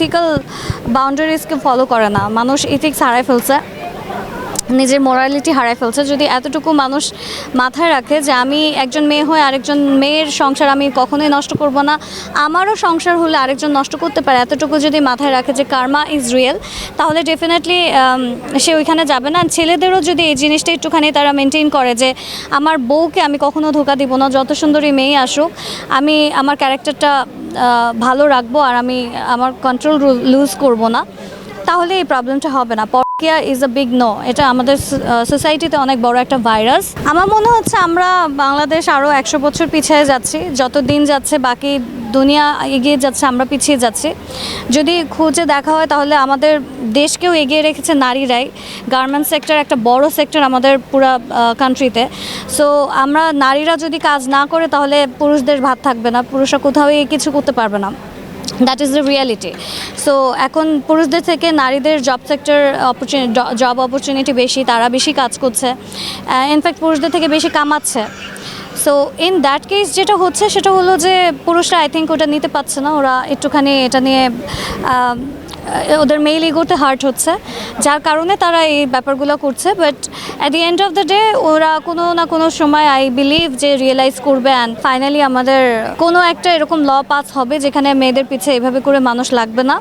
Ethical বাউন্ডারিজকে follow করে না, মানুষ ইথিক্স হারায় ফেলছে, নিজের মোরালিটি হারায় ফেলছে। যদি এতটুকু মানুষ মাথায় রাখে যে আমি একজন মেয়ে হয়ে আরেকজন মেয়ের সংসার আমি কখনোই নষ্ট করব না, আমারও সংসার হলে আরেকজন নষ্ট করতে পারে, এতটুকু যদি মাথায় রাখে যে কার্মা ইজ রিয়েল, তাহলে ডেফিনেটলি সে ওইখানে যাবে না। ছেলেদেরও যদি এই জিনিসটা একটুখানি তারা মেনটেন করে যে আমার বউকে আমি কখনো ধোকা দিব না, যত সুন্দরী মেয়ে আসুক আমি আমার ক্যারেক্টারটা ভালো রাখবো আর আমি আমার কন্ট্রোল লুজ করব না, তাহলে এই প্রবলেমটা হবে না। পরকীয়া ইজ আ বিগ নো, এটা আমাদের সোসাইটিতে অনেক বড় একটা ভাইরাস। আমার মনে হচ্ছে আমরা বাংলাদেশ আরও 100 বছর পিছিয়ে যাচ্ছি, যত দিন যাচ্ছে বাকি দুনিয়া এগিয়ে যাচ্ছে, আমরা পিছিয়ে যাচ্ছি। যদি খুঁজে দেখা হয় তাহলে আমাদের দেশকেও এগিয়ে রেখেছে নারীরাই। গার্মেন্টস সেক্টর একটা বড় সেক্টর আমাদের পুরো কান্ট্রিতে। সো আমরা নারীরা যদি কাজ না করে তাহলে পুরুষদের ভাত থাকবে না, পুরুষরা কোথাও কিছু করতে পারবে না। That is the reality. So এখন পুরুষদের থেকে নারীদের জব অপরচুনিটি বেশি, তারা বেশি কাজ করছে, ইনফ্যাক্ট পুরুষদের থেকে বেশি কামাচ্ছে। সো ইন দ্যাট কেস যেটা হচ্ছে সেটা হলো যে পুরুষরা আই থিঙ্ক ওটা নিতে পারছে না, ওরা একটুখানি এটা নিয়ে ওদের মেল ইগোতে হার্ট হচ্ছে, যার কারণে তারা এই ব্যাপারগুলো করছে। But at the end of the day ওরা কোনো না কোনো সময় আই বিলিভ যে রিয়েলাইজ করবে অ্যান্ড ফাইনালি আমাদের কোনো একটা এরকম ল পাস হবে যেখানে মেয়েদের পিছে এভাবে করে মানুষ লাগবে না।